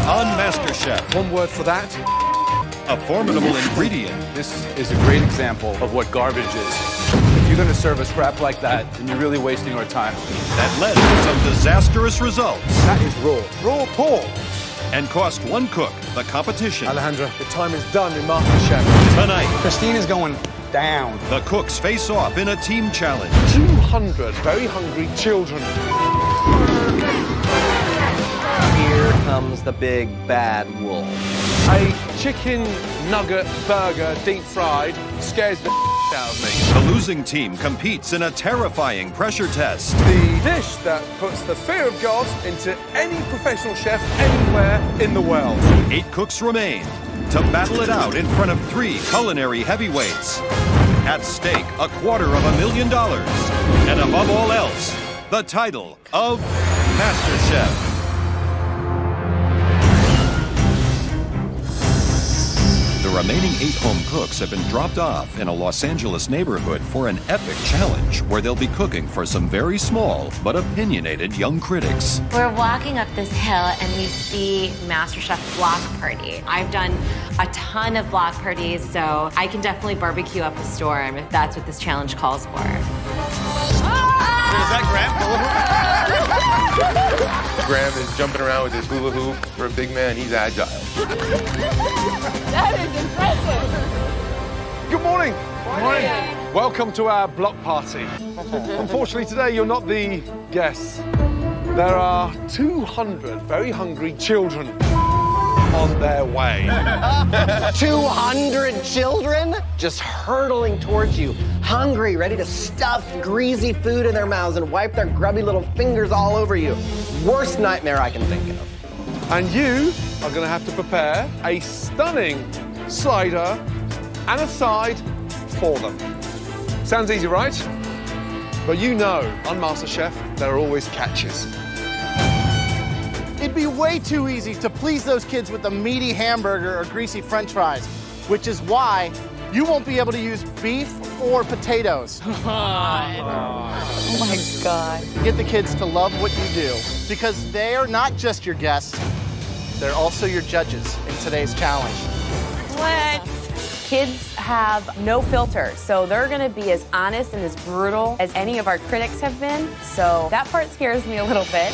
on MasterChef. One word for that. A formidable ingredient. This is a great example of what garbage is. If you're going to serve a scrap like that, then you're really wasting our time. That led to some disastrous results. That is raw. Raw pork. And cost one cook the competition. Alejandra, the time is done in MasterChef. Tonight, Christine is going down. the cooks face off in a team challenge. 200 very hungry children. Here comes the big bad wolf. A chicken nugget burger, deep fried, scares the out of me. The losing team competes in a terrifying pressure test. The dish that puts the fear of God into any professional chef anywhere in the world. 8 cooks remain to battle it out in front of 3 culinary heavyweights. At stake, $250,000. And above all else, the title of MasterChef. The remaining 8 home cooks have been dropped off in a Los Angeles neighborhood for an epic challenge where they'll be cooking for some very small but opinionated young critics. We're walking up this hill and we see MasterChef block party. I've done a ton of block parties, so I can definitely barbecue up a storm if that's what this challenge calls for. Is that Graham? Graham is jumping around with his hula hoop. For a big man, he's agile. That is impressive. Good morning. Good morning. Welcome to our block party. Unfortunately, today you're not the guests. There are 200 very hungry children on their way. 200 children just hurtling towards you, hungry, ready to stuff greasy food in their mouths and wipe their grubby little fingers all over you. Worst nightmare I can think of. And you are going to have to prepare a stunning slider and a side for them. Sounds easy, right? But you know, on MasterChef, there are always catches. It'd be way too easy to please those kids with a meaty hamburger or greasy french fries, which is why you won't be able to use beef or potatoes. Oh my God. Get the kids to love what you do, because they are not just your guests, they're also your judges in today's challenge. What? Kids have no filter, so they're gonna be as honest and as brutal as any of our critics have been, so that part scares me a little bit.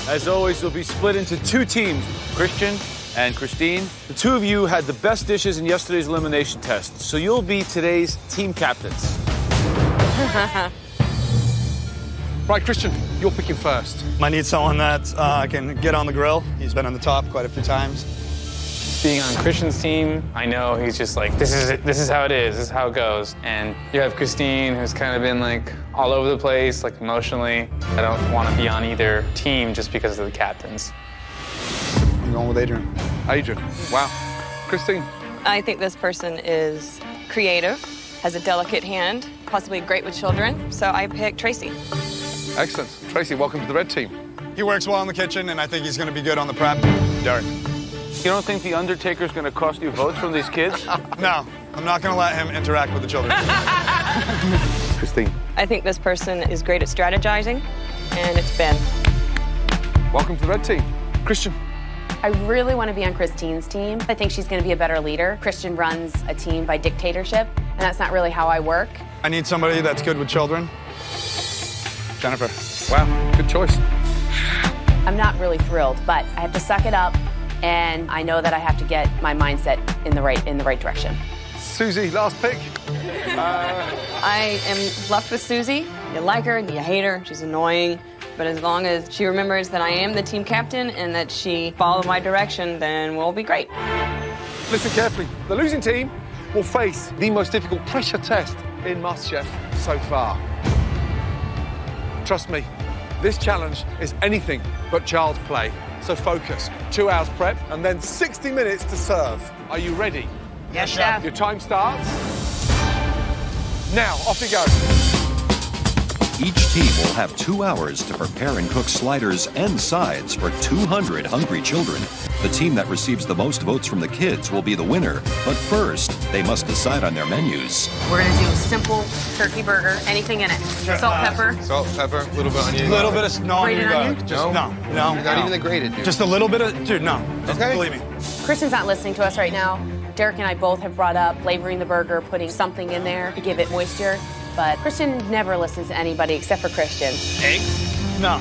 As always, you'll be split into 2 teams, Christian and Christine. The 2 of you had the best dishes in yesterday's elimination test, so you'll be today's team captains. Right, Christian, you're picking first. Might need someone that can get on the grill. He's been on the top quite a few times. Being on Christian's team, I know he's just like, this is it, this is how it is, this is how it goes. And you have Christine, who's kind of been like all over the place, like emotionally. I don't want to be on either team just because of the captains. I'm going with Adrian. Adrian, wow. Christine? I think this person is creative, has a delicate hand, possibly great with children, so I pick Tracy. Excellent. Tracy, welcome to the red team. He works well in the kitchen, and I think he's going to be good on the prep. Derek? You don't think the Undertaker's going to cost you votes from these kids? No, I'm not going to let him interact with the children. Christine? I think this person is great at strategizing, and it's Ben. Welcome to the red team. Christian? I really want to be on Christine's team. I think she's going to be a better leader. Christian runs a team by dictatorship, and that's not really how I work. I need somebody that's good with children. Jennifer. Wow, good choice. I'm not really thrilled, but I have to suck it up, and I know that I have to get my mindset in the right direction. Susie, last pick. I am left with Susie. You like her, you hate her, she's annoying. But as long as she remembers that I am the team captain and that she follows my direction, then we'll be great. Listen carefully. The losing team will face the most difficult pressure test in MasterChef so far. Trust me, this challenge is anything but child's play. So focus. 2 hours prep and then 60 minutes to serve. Are you ready? Yes, chef. Your time starts now. Off you go. Each team will have 2 hours to prepare and cook sliders and sides for 200 hungry children. The team that receives the most votes from the kids will be the winner. But first, they must decide on their menus. We're gonna do a simple turkey burger, anything in it. Salt, pepper. Salt, pepper, a little bit of onion. A little bit of Grated onion? No. Not even the grated, dude. Just a little bit of, dude, no. Okay. Believe me. Christian's not listening to us right now. Derek and I both have brought up flavoring the burger, putting something in there to give it moisture. But Christian never listens to anybody except for Christian. Egg? No.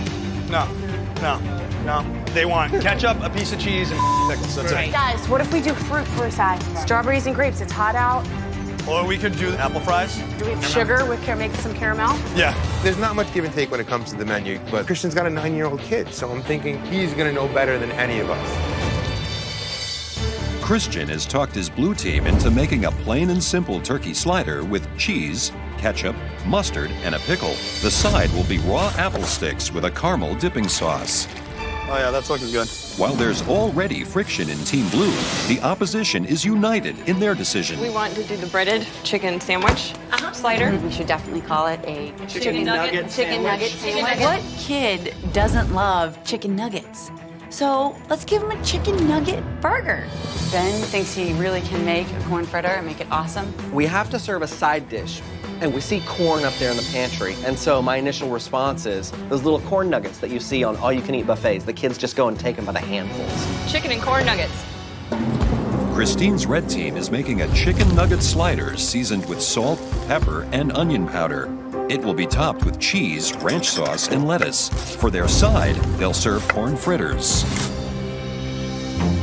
They want ketchup, a piece of cheese, and pickles. That's it. Guys, what if we do fruit for a side? Strawberries and grapes, it's hot out. Or we could do apple fries. Do we have sugar with make some caramel? Yeah. There's not much give and take when it comes to the menu, but Christian's got a 9-year-old kid, so I'm thinking he's gonna know better than any of us. Christian has talked his blue team into making a plain and simple turkey slider with cheese, ketchup, mustard, and a pickle. The side will be raw apple sticks with a caramel dipping sauce. Oh, yeah, that's looking good. While there's already friction in Team Blue, the opposition is united in their decision. We want to do the breaded chicken sandwich slider. We should definitely call it a Chicken nugget sandwich. What kid doesn't love chicken nuggets? So let's give him a chicken nugget burger. Ben thinks he really can make a corn fritter and make it awesome. We have to serve a side dish, and we see corn up there in the pantry. And so my initial response is those little corn nuggets that you see on all-you-can-eat buffets. The kids just go and take them by the handfuls. Chicken and corn nuggets. Christine's red team is making a chicken nugget slider seasoned with salt, pepper, and onion powder. It will be topped with cheese, ranch sauce, and lettuce. For their side, they'll serve corn fritters.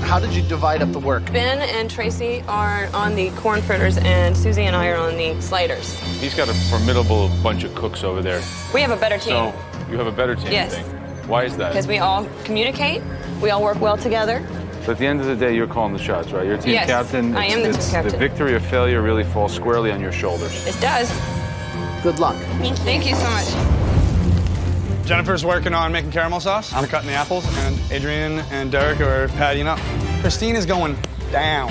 How did you divide up the work? Ben and Tracy are on the corn fritters, and Susie and I are on the sliders. He's got a formidable bunch of cooks over there. We have a better team. So you have a better team, Yes. you think? Why is that? Because we all communicate, we all work well together. But at the end of the day, you're calling the shots, right? You're team Yes, captain. I am the team captain. The victory or failure really falls squarely on your shoulders. It does. Good luck. Thank you so much. Jennifer's working on making caramel sauce. I'm cutting the apples, and Adrian and Derek are pattying up. Christine is going down.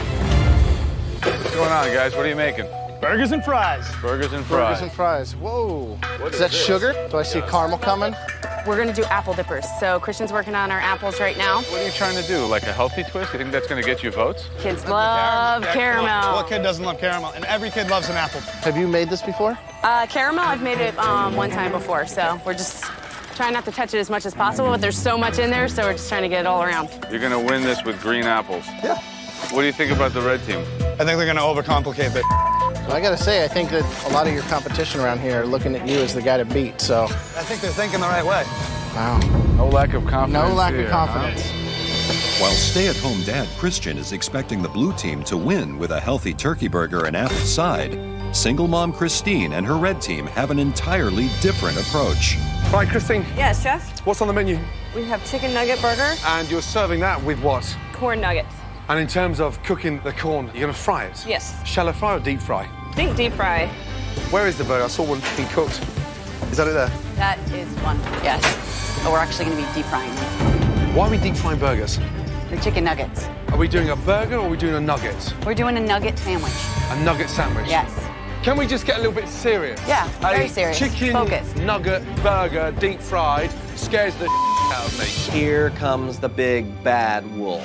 What's going on, guys? What are you making? Burgers and fries. Burgers and fries. Burgers and fries. Whoa. What Is that this? sugar? Do I see caramel coming? We're gonna do apple dippers. So Christian's working on our apples right now. What are you trying to do? Like a healthy twist? You think that's going to get you votes? Kids love caramel. What kid doesn't love caramel? And every kid loves an apple. Have you made this before? Caramel, I've made it one time before, so we're just trying not to touch it as much as possible, but there's so much in there, so we're just trying to get it all around. You're going to win this with green apples. Yeah. What do you think about the red team? I think they're going to overcomplicate it. So I gotta say, I think that a lot of your competition around here are looking at you as the guy to beat, so. I think they're thinking the right way. Wow. No lack of confidence. No lack here, of confidence. Huh? While stay-at-home dad Christian is expecting the blue team to win with a healthy turkey burger and apple side, single mom Christine and her red team have an entirely different approach. Right, Christine, Yes, chef. what's on the menu? We have chicken nugget burger, And you're serving that with what? corn nuggets. And in terms of cooking the corn, you're gonna fry it? Yes. Shallow fry or deep fry? Think deep fry. Where is the burger? I saw one being cooked. Is that it there? That is one, yes. But we're actually going to be deep frying them. Why are we deep frying burgers? The chicken nuggets. Are we doing a burger or are we doing a nugget? We're doing a nugget sandwich. A nugget sandwich? Yes. Can we just get a little bit serious? Yeah, very A serious. Chicken Focused. nugget burger, deep fried, scares the out of me. Here comes the big bad wolf.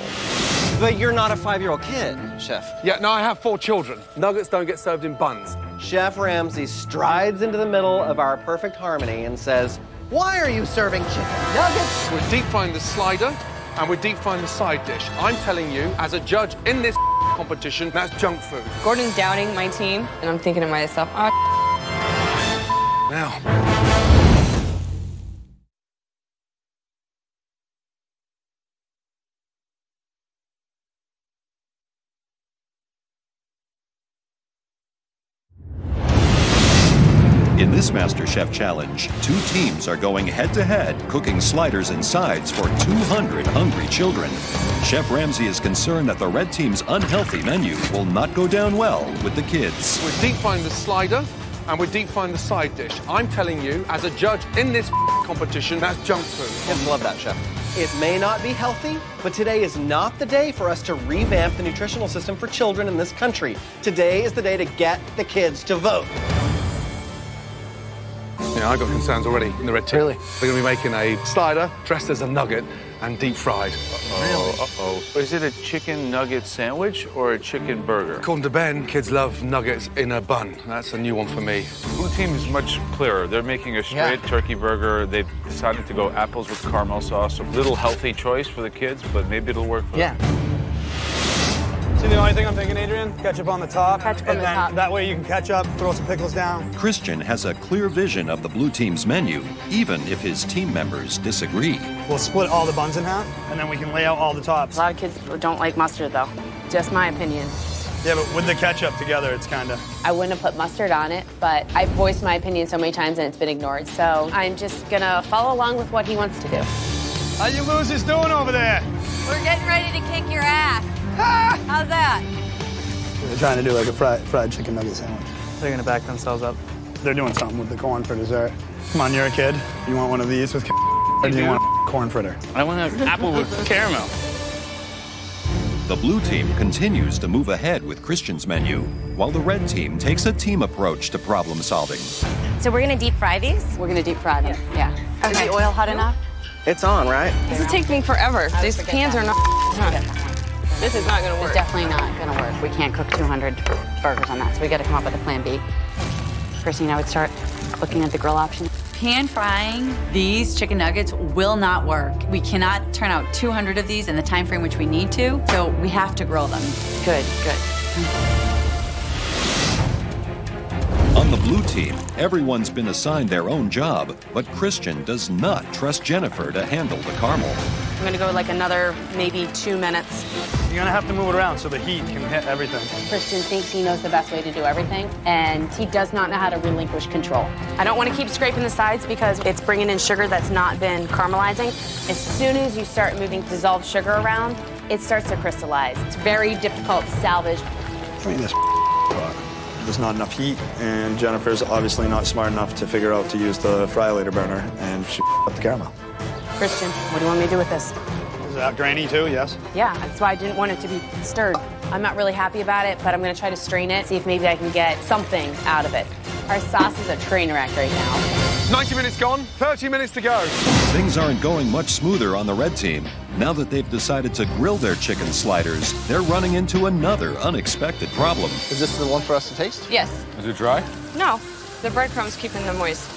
But you're not a 5-year-old kid, Chef. Yeah, no, I have 4 children. Nuggets don't get served in buns. Chef Ramsay strides into the middle of our perfect harmony and says, "Why are you serving chicken nuggets?" We're deep frying the slider and we're deep frying the side dish. I'm telling you, as a judge in this competition, that's junk food. Gordon's doubting my team, and I'm thinking to myself, oh, Now. In this MasterChef challenge, 2 teams are going head-to-head, cooking sliders and sides for 200 hungry children. Chef Ramsay is concerned that the red team's unhealthy menu will not go down well with the kids. We're deep frying the slider and we're deep frying the side dish. I'm telling you, as a judge in this competition, that's junk food. Kids love that, Chef. It may not be healthy, but today is not the day for us to revamp the nutritional system for children in this country. Today is the day to get the kids to vote. Yeah, I got concerns already in the red team. Really? They're going to be making a slider dressed as a nugget and deep fried. Uh-oh. Is it a chicken nugget sandwich or a chicken burger? According to Ben, kids love nuggets in a bun. That's a new one for me. Blue team is much clearer. They're making a straight turkey burger. They've decided to go apples with caramel sauce. A little healthy choice for the kids, but maybe it'll work for them. See, the only thing I'm thinking, Adrian, ketchup on the top. Ketchup on the top. That way you can catch up, throw some pickles down. Christian has a clear vision of the blue team's menu, even if his team members disagree. We'll split all the buns in half, and then we can lay out all the tops. A lot of kids don't like mustard, though. Just my opinion. Yeah, but with the ketchup together, it's kind of... I wouldn't have put mustard on it, but I've voiced my opinion so many times and it's been ignored. So I'm just gonna follow along with what he wants to do. How you losers doing over there? We're getting ready to kick your ass. How's that? They're trying to do like a fried chicken nugget sandwich. They're gonna back themselves up. They're doing something with the corn for dessert. Come on, you're a kid. You want one of these with or do you want a corn fritter? I want an apple with caramel. The blue team continues to move ahead with Christian's menu, while the red team takes a team approach to problem solving. So we're gonna deep fry these? We're gonna deep fry them, yeah. Is the oil hot enough? It's on, right? This is taking me forever. These pans are not. This is not gonna work. It's definitely not gonna work. We can't cook 200 burgers on that, so we gotta come up with a plan B. Christine, I would start looking at the grill option. Pan frying these chicken nuggets will not work. We cannot turn out 200 of these in the time frame which we need to, so we have to grill them. Good, good. On the blue team, everyone's been assigned their own job, but Christian does not trust Jennifer to handle the caramel. I'm gonna go like another maybe 2 minutes. You're gonna have to move it around so the heat can hit everything. Christian thinks he knows the best way to do everything, and he does not know how to relinquish control. I don't want to keep scraping the sides because it's bringing in sugar that's not been caramelizing. As soon as you start moving dissolved sugar around, it starts to crystallize. It's very difficult to salvage. I mean, this there's not enough heat, and Jennifer's obviously not smart enough to figure out to use the fry later burner, and she up the caramel. Christian, what do you want me to do with this? Is that grainy too, yes? Yeah, that's why I didn't want it to be stirred. I'm not really happy about it, but I'm gonna try to strain it, see if maybe I can get something out of it. Our sauce is a train wreck right now. 90 minutes gone, 30 minutes to go. Things aren't going much smoother on the red team. Now that they've decided to grill their chicken sliders, they're running into another unexpected problem. Is this the one for us to taste? Yes. Is it dry? No, the breadcrumbs keeping them moist.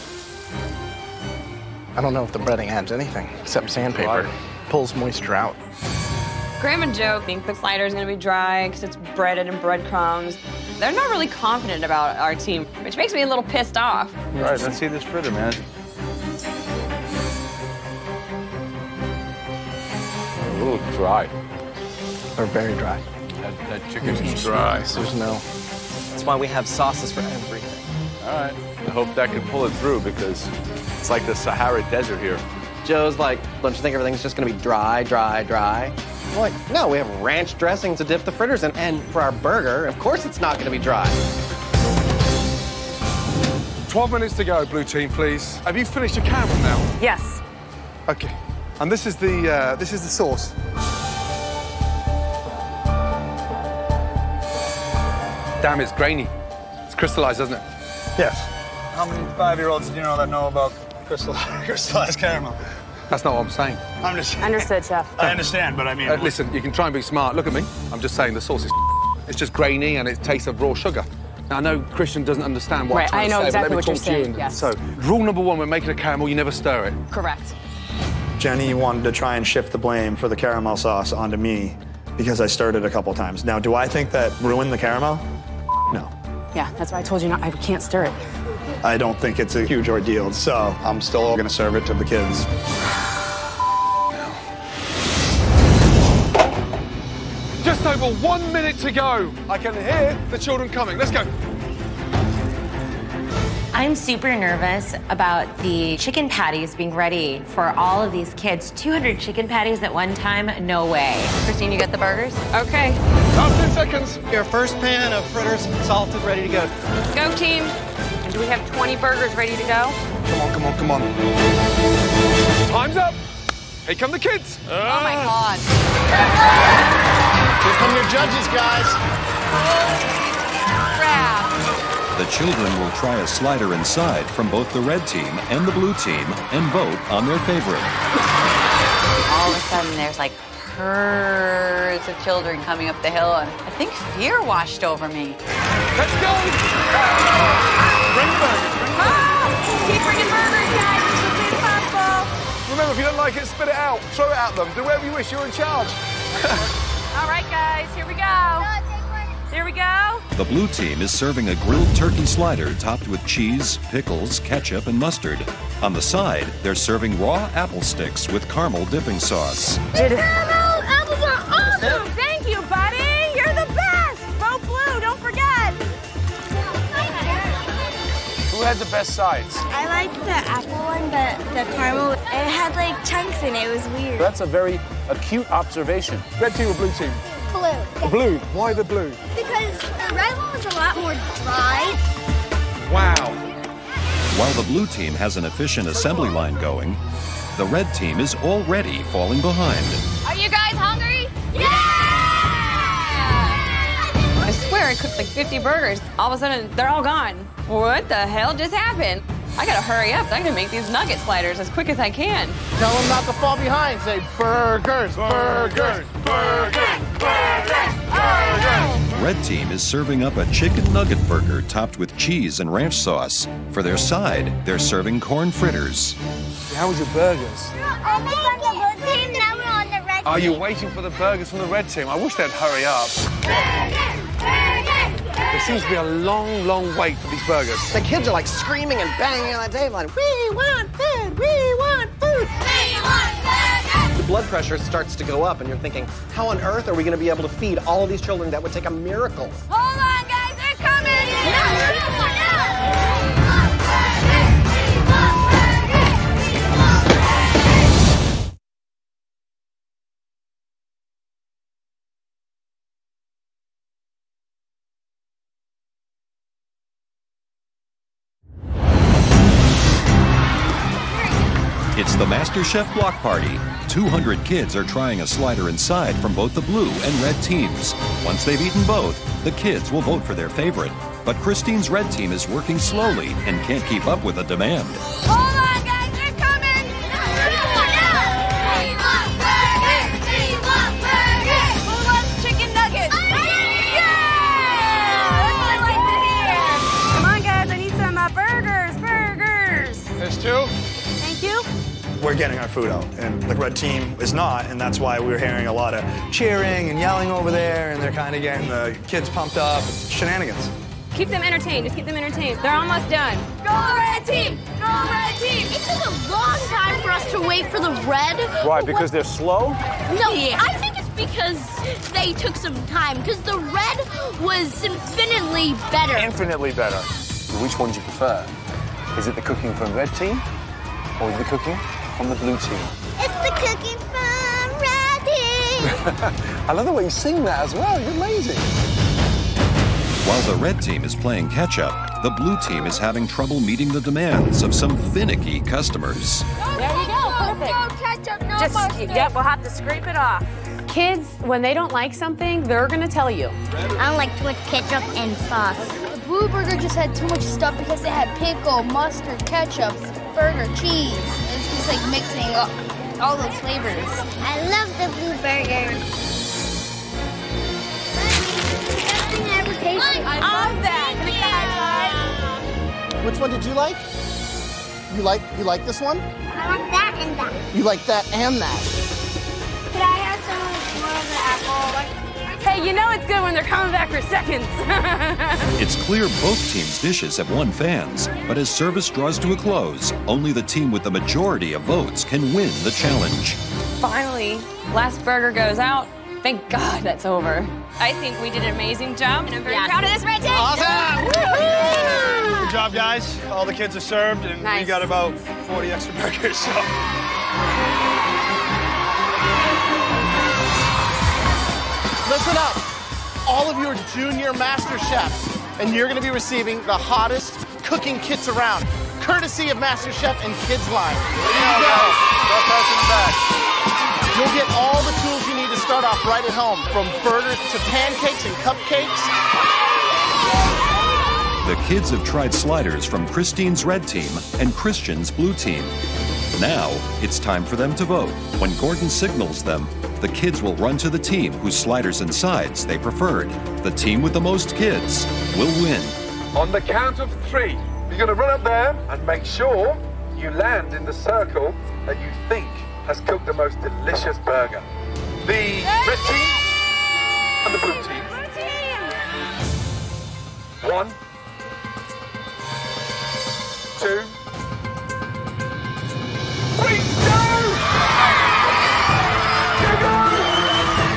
I don't know if the breading adds anything except sandpaper. Pulls moisture out. Graham and Joe think the slider's gonna be dry because it's breaded in breadcrumbs. They're not really confident about our team, which makes me a little pissed off. All right, let's see this fritter, man. A little dry. They're very dry. That chicken is dry. There's no... That's why we have sauces for everything. All right. I hope that can pull it through because it's like the Sahara Desert here. Joe's like, don't you think everything's just gonna be dry, dry, dry? I'm like, no, we have ranch dressing to dip the fritters in. And for our burger, of course it's not gonna be dry. 12 minutes to go, blue team, please. Have you finished your caramel now? Yes. Okay. And this is the sauce. Damn, it's grainy. It's crystallized, doesn't it? Yes. How many 5-year-olds do you know that know about crystallized caramel? That's not what I'm saying. I'm just... Understood, Chef. I understand, but I mean... Listen, you can try and be smart. Look at me. I'm just saying the sauce is it's just grainy and it tastes of raw sugar. Now, I know Christian doesn't understand what I'm trying to say, exactly but what let me you're talk to you. saying, yes. So, rule number 1, when making a caramel, you never stir it. Correct. Jenny wanted to try and shift the blame for the caramel sauce onto me because I stirred it a couple times. Now, do I think that ruined the caramel? No. Yeah, that's why I told you I can't stir it. I don't think it's a huge ordeal, so I'm still gonna serve it to the kids. Just over 1 minute to go. I can hear the children coming. Let's go. I'm super nervous about the chicken patties being ready for all of these kids. 200 chicken patties at one time? No way. Christine, you got the burgers? Okay. Last 10 seconds. Your first pan of fritters, salted, ready to go. Go, team. And do we have 20 burgers ready to go? Come on, come on, come on. Time's up. Here come the kids. Oh, my God. Here come your judges, guys. Crap. The children will try a slider inside from both the red team and the blue team and vote on their favorite. All of a sudden, there's like herds of children coming up the hill, and I think fear washed over me. Let's go! Bring burgers. Keep bringing burgers, guys, as quickly as possible. Remember, if you don't like it, spit it out. Throw it at them. Do whatever you wish. You're in charge. All right, guys, here we go. Here we go. The blue team is serving a grilled turkey slider topped with cheese, pickles, ketchup, and mustard. On the side, they're serving raw apple sticks with caramel dipping sauce. Apples are awesome. Thank you, buddy. You're the best. Vote blue. Don't forget. Who had the best sides? I liked the apple one, but the caramel, it had like chunks in it. It was weird. That's a very acute observation. Red team or blue team? Blue. Blue. Why the blue? Because the red one was a lot more dry. Wow. While the blue team has an efficient assembly line going, the red team is already falling behind. Are you guys hungry? Yeah! I swear I cooked like 50 burgers. All of a sudden, they're all gone. What the hell just happened? I gotta hurry up. I gotta make these nugget sliders as quick as I can. Tell them not to fall behind. Say burgers, burgers, burgers, burgers, burgers. Red team is serving up a chicken nugget burger topped with cheese and ranch sauce. For their side, they're serving corn fritters. How was your burgers? On the blue team, now we're on the red team. Are you waiting for the burgers from the red team? I wish they'd hurry up. There seems to be a long, long wait for these burgers. The kids are like screaming and banging on the table like, we want food, we want food. We want burgers! The blood pressure starts to go up and you're thinking, how on earth are we going to be able to feed all of these children? That would take a miracle. Hold on, guys, they're coming! It's the MasterChef Block Party. 200 kids are trying a slider inside from both the blue and red teams. Once they've eaten both, the kids will vote for their favorite. But Christine's red team is working slowly and can't keep up with the demand. Hold on, guys, they're coming! Who wants chicken nuggets? Yeah! That's what I like to hear. Come on, guys, I need some burgers. There's two. Thank you. We're getting our food out, and the red team is not, and that's why we're hearing a lot of cheering and yelling over there, and they're kind of getting the kids pumped up. It's shenanigans. Keep them entertained. Just keep them entertained. They're almost done. Go red team! Go red team! It took a long time for us to wait for the red. Why, because they're slow? No, I think it's because they took some time, because the red was infinitely better. Infinitely better. Which one do you prefer? Is it the cooking from the red team or the cooking from the blue team? It's the cooking from red team. I love the way you sing that as well. You're amazing. While the red team is playing catch-up, the blue team is having trouble meeting the demands of some finicky customers. There you go. Perfect. No ketchup, no mustard. Yep, we'll have to scrape it off. Kids, when they don't like something, they're gonna tell you. I don't like too much ketchup and sauce. The blue burger just had too much stuff because it had pickle, mustard, ketchup, burger, cheese. It's just like mixing up all those flavors. I love the blue burger. I love that. Which one did you like? You like this one? I want that and that. You like that and that. Could I have some more of the apple? Hey, you know it's good when they're coming back for seconds. It's clear both teams' dishes have won fans, but as service draws to a close, only the team with the majority of votes can win the challenge. Finally, last burger goes out. Thank God that's over. I think we did an amazing job, and I'm very proud of this red team. Awesome! Good job, guys. All the kids are served, and we got about 40 extra burgers, so. Listen up. All of you are junior master chefs, and you're going to be receiving the hottest cooking kits around, courtesy of MasterChef and Kids Line. Here you go. Start passing them back. You'll get all the tools you need to start off right at home, from burgers to pancakes and cupcakes. The kids have tried sliders from Christine's red team and Christian's blue team. Now, it's time for them to vote. When Gordon signals them, the kids will run to the team whose sliders and sides they preferred. The team with the most kids will win. On the count of 3, you're going to run up there and make sure you land in the circle that you think has cooked the most delicious burger. The red team and the blue team. 1, 2, 3, go!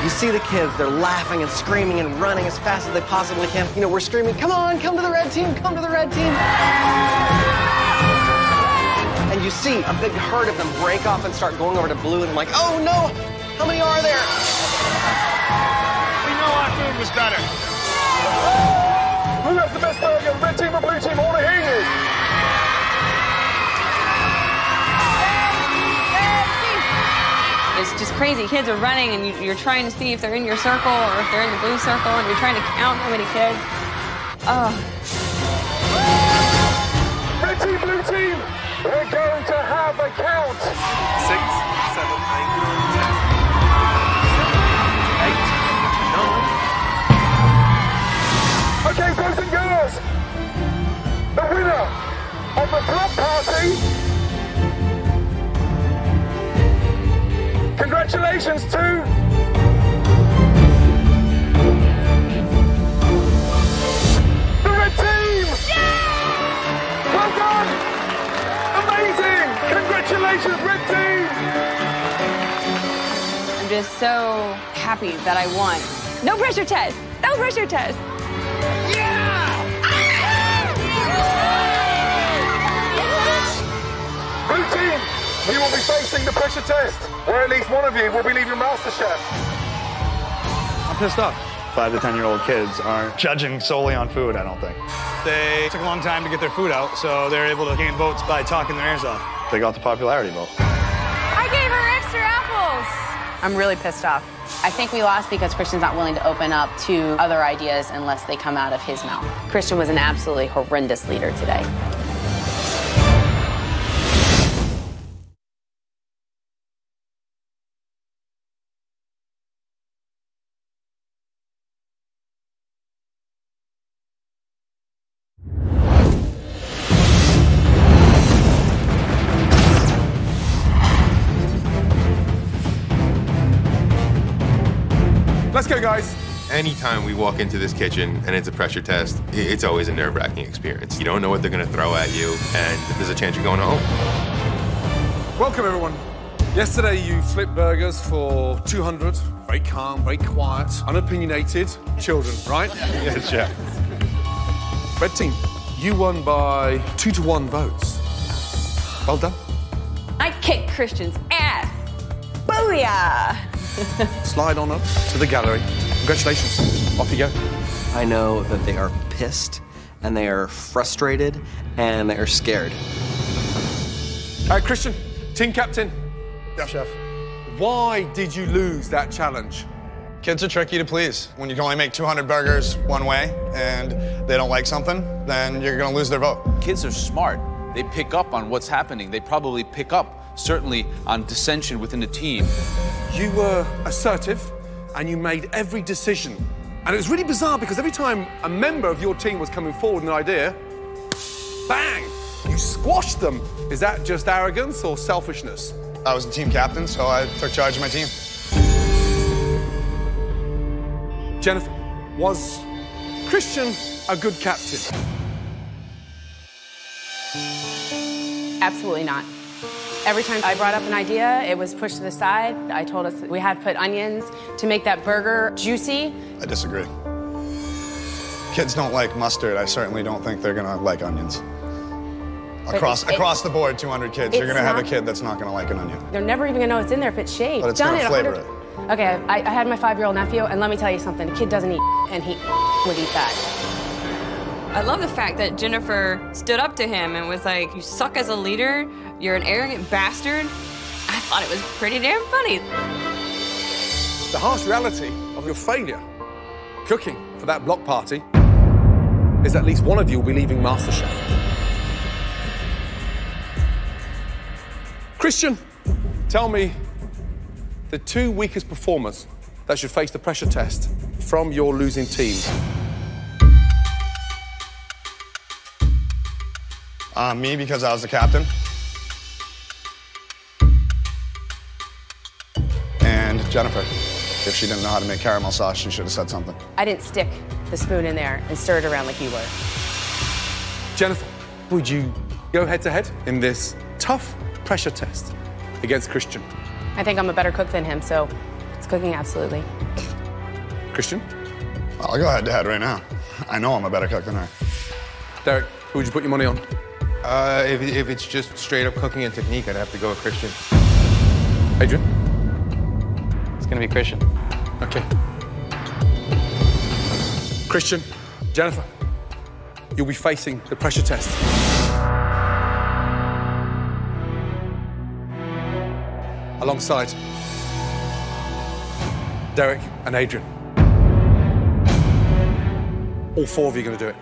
You see the kids, they're laughing and screaming and running as fast as they possibly can. You know, we're screaming, come on, come to the red team, come to the red team. And you see a big herd of them break off and start going over to blue, and I'm like, oh no, how many are there? We know our food was better. Who has the best burger, red team or blue team? I want to hear you. It's just crazy. Kids are running, and you're trying to see if they're in your circle or if they're in the blue circle, and you're trying to count how many kids. Oh. Red team, blue team, we're going to have a count. 6, 7, 8, 10, 8, 9. Okay, boys and girls, the winner of the block party. Congratulations to the red team! Yeah! Well done! Amazing! Congratulations, red team! I'm just so happy that I won. No pressure test! No pressure test! Blue team, you will be facing the pressure test, where at least one of you will be leaving MasterChef. I'm pissed off. 5 to 10-year-old kids aren't judging solely on food, I don't think. They took a long time to get their food out, so they're able to gain votes by talking their ears off. They got the popularity vote. I gave her extra apples. I'm really pissed off. I think we lost because Christian's not willing to open up to other ideas unless they come out of his mouth. Christian was an absolutely horrendous leader today. Let's go, guys. Anytime we walk into this kitchen and it's a pressure test, it's always a nerve-wracking experience. You don't know what they're going to throw at you, and there's a chance you're going home. Welcome, everyone. Yesterday, you flipped burgers for 200. Very calm, very quiet, unopinionated children, right? Yes, Chef. Red team, you won by 2-to-1 votes. Well done. I kicked Christian's ass. Booyah! Slide on up to the gallery. Congratulations. Off you go. I know that they are pissed, and they are frustrated, and they are scared. All right, Christian, team captain. Yeah, Chef. Why did you lose that challenge? Kids are tricky to please. When you can only make 200 burgers one way, and they don't like something, then you're going to lose their vote. Kids are smart. They pick up on what's happening. They probably pick up, certainly, on dissension within the team. You were assertive, and you made every decision. And it was really bizarre because every time a member of your team was coming forward with an idea, bang, you squashed them. Is that just arrogance or selfishness? I was the team captain, so I took charge of my team. Jennifer, was Christian a good captain? Absolutely not. Every time I brought up an idea, it was pushed to the side. I told us we had to put onions to make that burger juicy. I disagree. Kids don't like mustard. I certainly don't think they're gonna like onions. Across the board, 200 kids, you're gonna have a kid that's not gonna like an onion. They're never even gonna know it's in there if it's shaved. But it's gonna flavor it. Okay, I had my 5-year-old nephew, and let me tell you something. The kid doesn't eat, and he would eat that. I love the fact that Jennifer stood up to him and was like, you suck as a leader, you're an arrogant bastard. I thought it was pretty damn funny. The harsh reality of your failure cooking for that block party is at least one of you will be leaving MasterChef. Christian, tell me the 2 weakest performers that should face the pressure test from your losing team. Me, because I was the captain. And Jennifer. If she didn't know how to make caramel sauce, she should have said something. I didn't stick the spoon in there and stir it around like you were. Jennifer, would you go head-to-head in this tough pressure test against Christian? I think I'm a better cook than him, so it's cooking, absolutely. Christian? I'll go head-to-head right now. I know I'm a better cook than her. Derek, who would you put your money on? If it's just straight up cooking and technique, I'd have to go with Christian. Adrian? It's gonna be Christian. Okay. Christian, Jennifer, you'll be facing the pressure test. Alongside Derek and Adrian. All 4 of you are going to do it.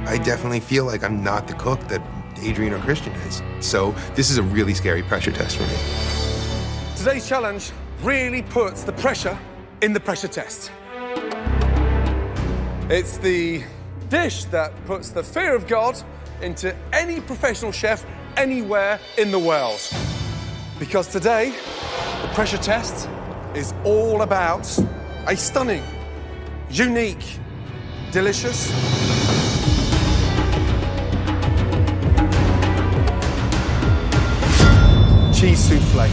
I definitely feel like I'm not the cook that Adrian or Christian is. So this is a really scary pressure test for me. Today's challenge really puts the pressure in the pressure test. It's the dish that puts the fear of God into any professional chef anywhere in the world. Because today, the pressure test is all about a stunning, unique, delicious, cheese souffle.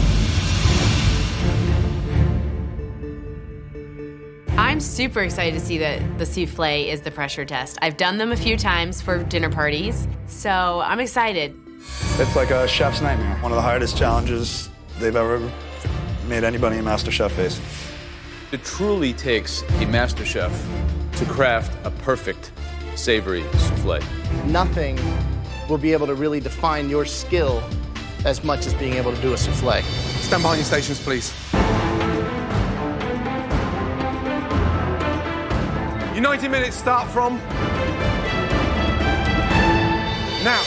I'm super excited to see that the souffle is the pressure test. I've done them a few times for dinner parties, so I'm excited. It's like a chef's nightmare. One of the hardest challenges they've ever made anybody in MasterChef face. It truly takes a master chef to craft a perfect savory souffle. Nothing will be able to really define your skill as much as being able to do a souffle. Stand behind your stations, please. Your 90 minutes start from now.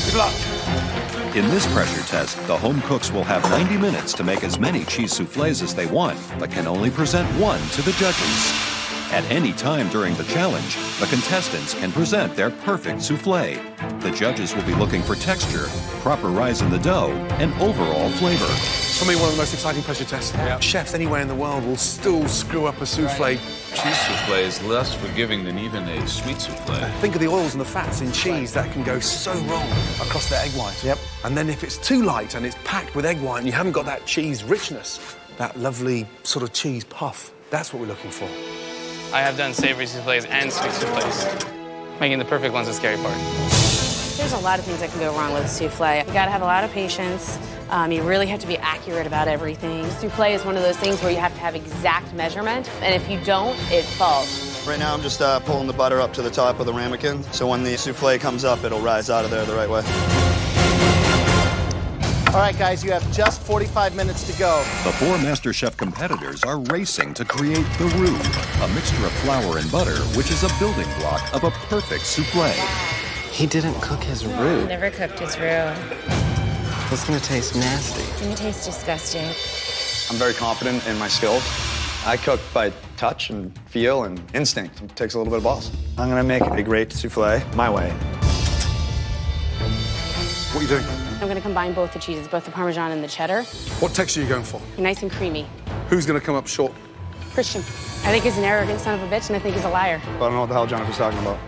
Good luck. In this pressure test, the home cooks will have 90 minutes to make as many cheese soufflés as they want, but can only present one to the judges. At any time during the challenge, the contestants can present their perfect soufflé. The judges will be looking for texture, proper rise in the dough, and overall flavor. For me, one of the most exciting pressure tests. Yeah. Chefs anywhere in the world will still screw up a soufflé. Cheese souffle is less forgiving than even a sweet souffle. Think of the oils and the fats in cheese that can go so wrong across the egg white. Yep. And then if it's too light and it's packed with egg white and you haven't got that cheese richness, that lovely sort of cheese puff, that's what we're looking for. I have done savory soufflés and sweet soufflés. Making the perfect one's the scary part. There's a lot of things that can go wrong with a souffle. You gotta have a lot of patience. You really have to be accurate about everything. Souffle is one of those things where you have to have exact measurement, and if you don't, it falls. Right now, I'm just pulling the butter up to the top of the ramekin, so when the souffle comes up, it'll rise out of there the right way. All right, guys, you have just 45 minutes to go. The 4 MasterChef competitors are racing to create the roux, a mixture of flour and butter, which is a building block of a perfect souffle. He didn't cook his roux. Never cooked his roux. It's gonna taste nasty. It's gonna taste disgusting. I'm very confident in my skills. I cook by touch and feel and instinct. It takes a little bit of balls. I'm gonna make a great souffle my way. What are you doing? I'm gonna combine both the cheeses, both the Parmesan and the cheddar. What texture are you going for? Nice and creamy. Who's going to come up short? Christian. I think he's an arrogant son of a bitch, and I think he's a liar. I don't know what the hell Jennifer's talking about.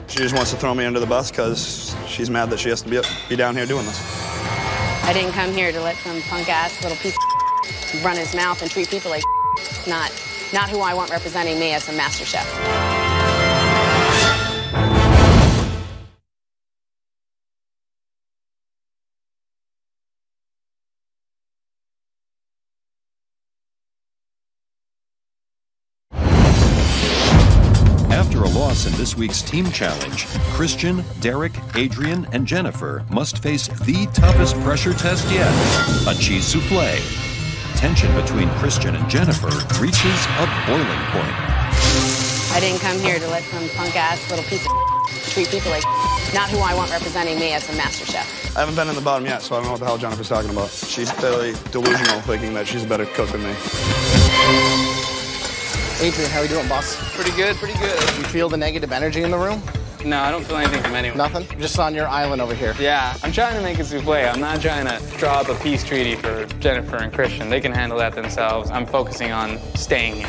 She just wants to throw me under the bus because she's mad that she has to be down here doing this. I didn't come here to let some punk-ass little piece of run his mouth and treat people like It's not who I want representing me as a master chef. After a loss in this week's team challenge, Christian, Derek, Adrian, and Jennifer must face the toughest pressure test yet, a cheese souffle. tension between Christian and Jennifer reaches a boiling point. I didn't come here to let some punk-ass little piece of treat people like not who I want representing me as a master chef. I haven't been in the bottom yet, so I don't know what the hell Jennifer's talking about. She's fairly delusional, thinking that she's a better cook than me. Adrian, how are you doing, boss? Pretty good, pretty good. You feel the negative energy in the room? No, I don't feel anything from anyone. Nothing? Just on your island over here. Yeah, I'm trying to make a souffle. I'm not trying to draw up a peace treaty for Jennifer and Christian. They can handle that themselves. I'm focusing on staying here.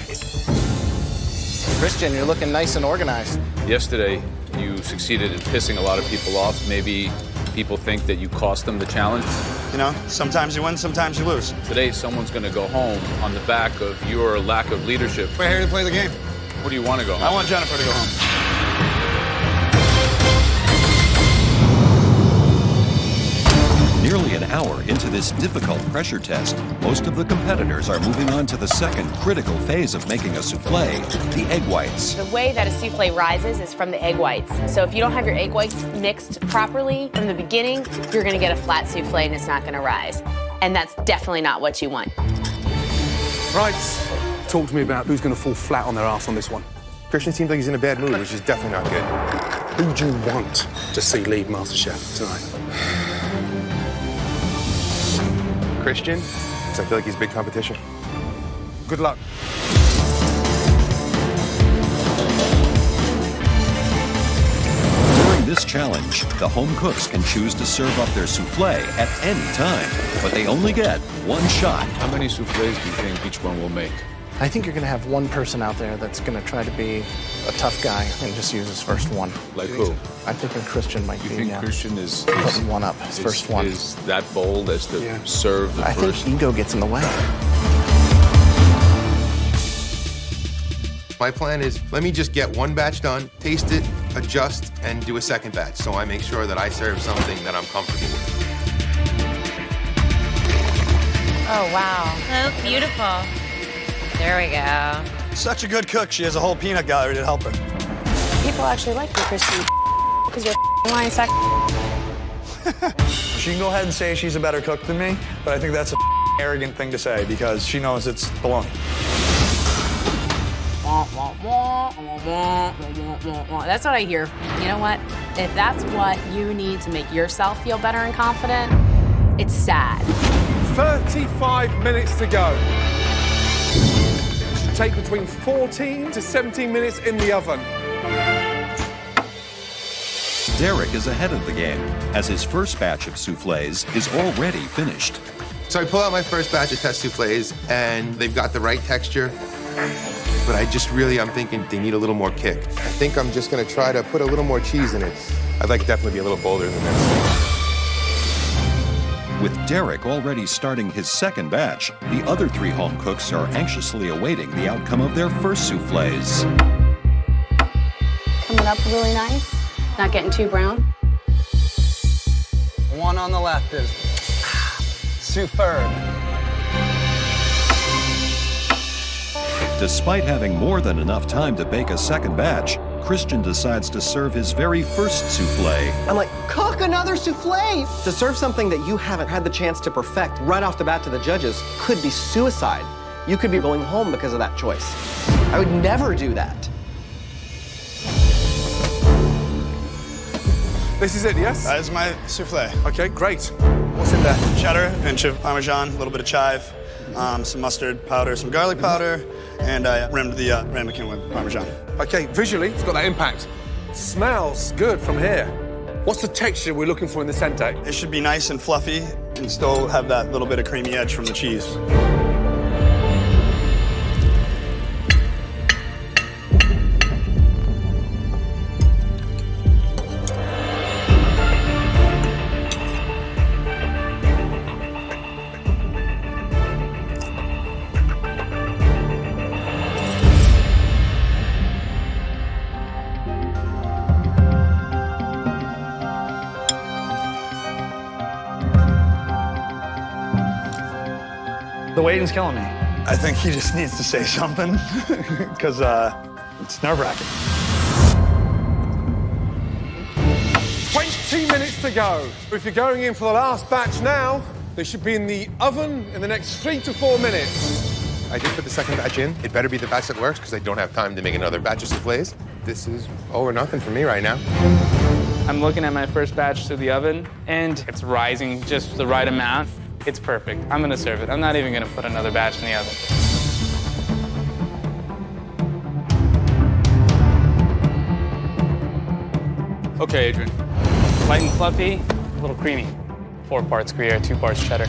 Christian, you're looking nice and organized. Yesterday, you succeeded in pissing a lot of people off. Maybe people think that you cost them the challenge. You know, sometimes you win, sometimes you lose. Today, someone's going to go home on the back of your lack of leadership. We're here to play the game. What do you want to go home? I want Jennifer to go home. Nearly an hour into this difficult pressure test, most of the competitors are moving on to the second critical phase of making a souffle, the egg whites. The way that a souffle rises is from the egg whites. So if you don't have your egg whites mixed properly from the beginning, you're gonna get a flat souffle and it's not gonna rise. And that's definitely not what you want. Right, talk to me about who's going to fall flat on their ass on this one. Christian seems like he's in a bad mood, which is definitely not good. Who do you want to see lead MasterChef tonight? Christian, because I feel like he's big competition. Good luck. During this challenge, the home cooks can choose to serve up their souffle at any time, but they only get one shot. How many souffles do you think each one will make? I think you're going to have one person out there that's going to try to be a tough guy and just use his first one. Like who? I think Christian might You be. think Christian is putting one up, his first one. Is that bold as to serve the I first? think ego gets in the way. My plan is, let me just get one batch done, taste it, adjust, and do a second batch, so I make sure that I serve something that I'm comfortable with. Oh, wow. Oh, beautiful. There we go. Such a good cook, she has a whole peanut gallery to help her. People actually like you, Christian, because you're a lying sack. She can go ahead and say she's a better cook than me, but I think that's a arrogant thing to say because she knows it's baloney. That's what I hear. You know what? If that's what you need to make yourself feel better and confident, it's sad. 35 minutes to go. It should take between 14 to 17 minutes in the oven. Derek is ahead of the game, as his first batch of soufflés is already finished. So I pull out my first batch of test souffles, and they've got the right texture, but I'm thinking they need a little more kick. I think I'm just gonna try to put a little more cheese in it. I'd like to definitely be a little bolder than this. With Derek already starting his second batch, the other three home cooks are anxiously awaiting the outcome of their first soufflés. Coming up really nice. Not getting too brown. One on the left is superb. Despite having more than enough time to bake a second batch, Christian decides to serve his very first soufflé. I'm like, cook another souffle! To serve something that you haven't had the chance to perfect right off the bat to the judges could be suicide. You could be going home because of that choice. I would never do that. This is it, yes? That is my souffle. Okay, great. What's in there? Cheddar, inch of Parmesan, a little bit of chive, some mustard powder, some garlic powder, and I rimmed the ramekin with Parmesan. Okay, visually, it's got that impact. Smells good from here. What's the texture we're looking for in the center? It should be nice and fluffy and still have that little bit of creamy edge from the cheese. The waiting's killing me. I think he just needs to say something because it's nerve-wracking. 20 minutes to go. If you're going in for the last batch now, They should be in the oven in the next 3 to 4 minutes. I did put the second batch in. It better be the batch that works because I don't have time to make another batch of soufflés. This is all or nothing for me right now. I'm looking at my first batch to the oven, and it's rising just the right amount. It's perfect. I'm gonna serve it. I'm not even gonna put another batch in the oven. Okay, Adrian. Light and fluffy, a little creamy. 4 parts Gruyere, 2 parts cheddar.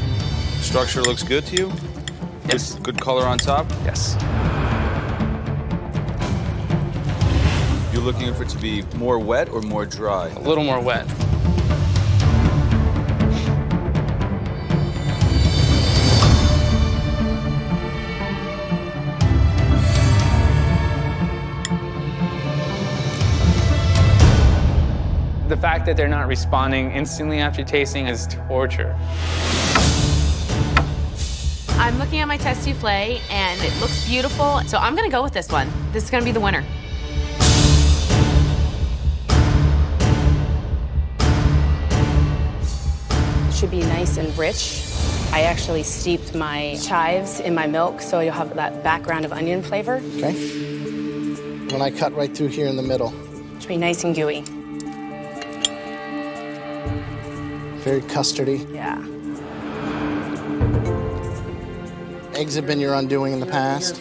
Structure looks good to you? Yes. Good color on top? Yes. You're looking for it to be more wet or more dry? A little more wet. The fact that they're not responding instantly after tasting is torture. I'm looking at my test souffle, and it looks beautiful, so I'm gonna go with this one. This is gonna be the winner. Should be nice and rich. I actually steeped my chives in my milk, so you'll have that background of onion flavor. Okay. When I cut right through here in the middle. Should be nice and gooey. Very custardy. Yeah. Eggs have been your undoing in the past.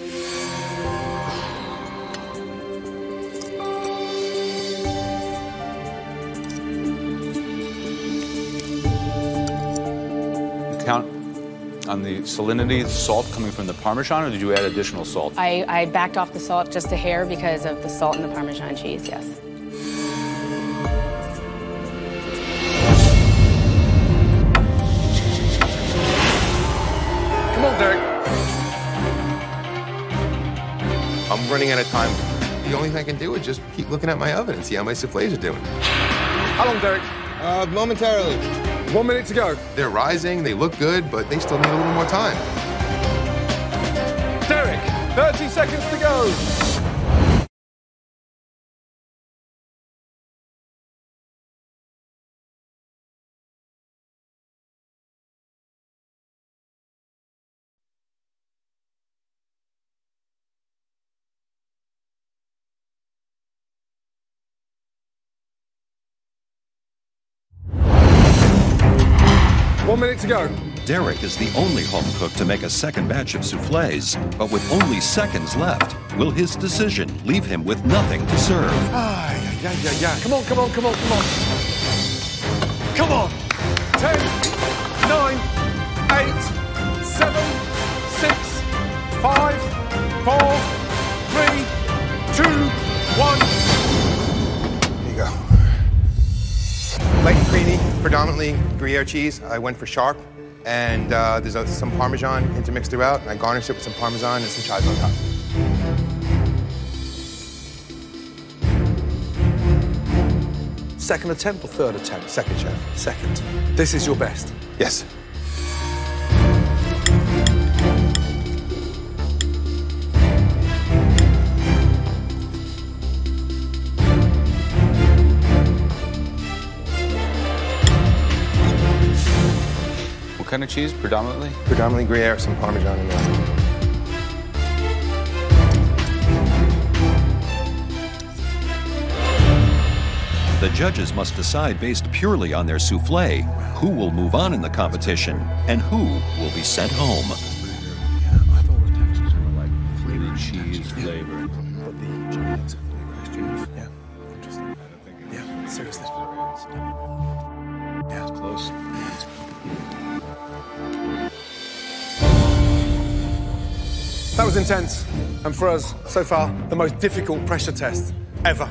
Count on the salinity, the salt coming from the Parmesan, or did you add additional salt? I backed off the salt just a hair because of the salt in the Parmesan cheese, yes. Come on, Derek. I'm running out of time. The only thing I can do is just keep looking at my oven and see how my soufflés are doing. How long, Derek? Momentarily. 1 minute to go. They're rising, they look good, but they still need a little more time. Derek, 30 seconds to go. One minute to go. Derek is the only home cook to make a second batch of soufflés, but with only seconds left, will his decision leave him with nothing to serve? Yeah. Come on. Come on. 10, 9, 8, 7, 6, 5, 4, 3, 2, 1. There you go. Light and creamy, predominantly Gruyere cheese. I went for sharp, and there's some Parmesan intermixed throughout, and I garnished it with some Parmesan and some chives on top. Second attempt or third attempt? Second, chef. Second. This is your best? Yes. What kind of cheese, predominantly? Predominantly Gruyere, some Parmesan in there. The judges must decide based purely on their soufflé who will move on in the competition and who will be sent home. Cheese flavor. Yeah, seriously. Yeah, it's close. That was intense, and for us, so far, the most difficult pressure test ever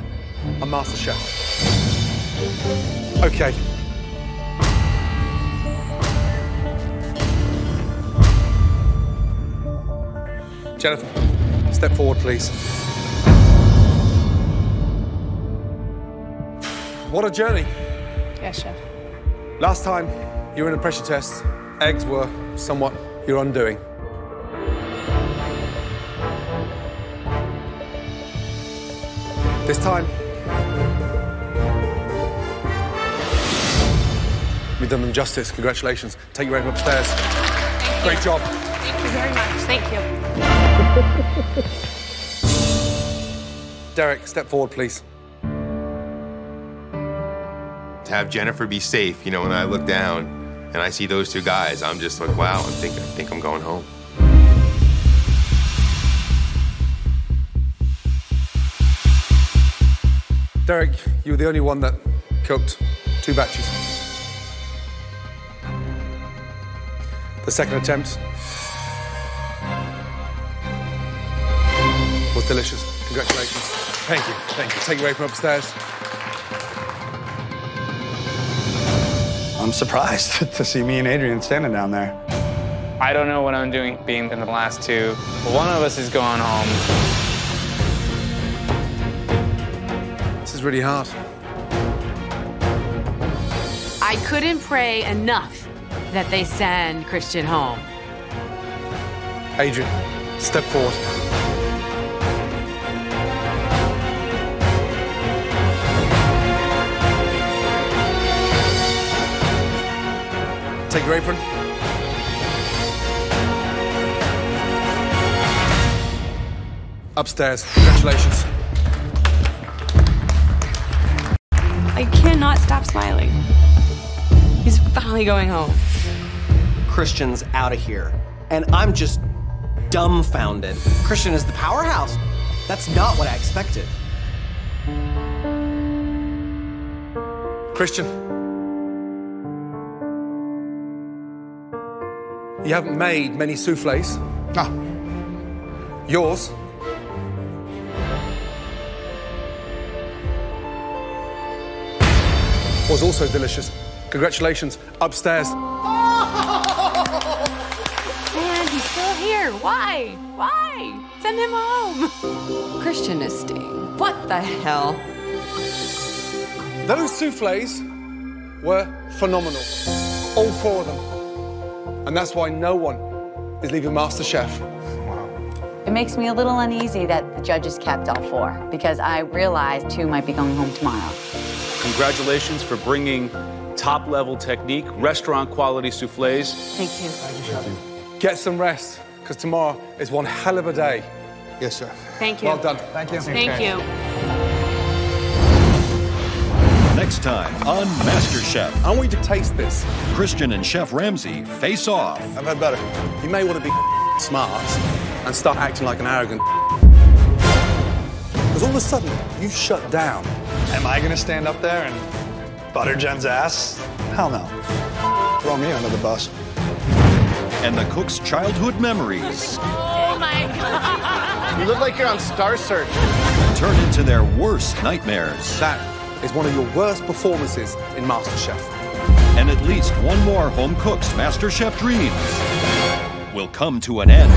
on MasterChef. Okay. Jennifer, step forward, please. What a journey. Yes, chef. Last time you were in a pressure test, eggs were somewhat your undoing. This time, You've done them justice. Congratulations. Take your apron upstairs. Great job. Thank you very much. Thank you. Derek, step forward, please. To have Jennifer be safe, you know, when I look down and I see those two guys, I'm just like, wow, I think I'm going home. Derek, you were the only one that cooked 2 batches. The second attempt was delicious. Congratulations. Thank you. Thank you. Take your apron upstairs. I'm surprised to see me and Adrian standing down there. I don't know what I'm doing being in the last 2. But one of us is going home. This is really hard. I couldn't pray enough that they send Christian home. Adrian, step forward. Take your apron. Upstairs. Congratulations. I cannot stop smiling. He's finally going home. Christian's out of here. And I'm just dumbfounded. Christian is the powerhouse. That's not what I expected. Christian. You haven't made many soufflés. Ah. Yours was also delicious. Congratulations. Upstairs. Man, he's still here. Why? Why? Send him home. Christian is staying. What the hell? Those soufflés were phenomenal. All 4 of them. And that's why no one is leaving MasterChef. It makes me a little uneasy that the judges kept all 4 because I realized 2 might be going home tomorrow. Congratulations for bringing top-level technique, restaurant-quality soufflés. Thank you. Thank you, Chef. Get some rest, because tomorrow is one hell of a day. Yes, sir. Thank you. Well done. Thank you. Thank you. Next time on MasterChef, I want you to taste this. Christian and Chef Ramsay face off. I've had better. You may want to be smart and start acting like an arrogant. Because all of a sudden, you've shut down. Am I gonna stand up there and butter Jen's ass? Hell no. Throw me under the bus. And the cook's childhood memories Oh my God. You look like you're on Star Search. turn into their worst nightmares. That is one of your worst performances in MasterChef. And at least one more home cook's MasterChef dreams will come to an end.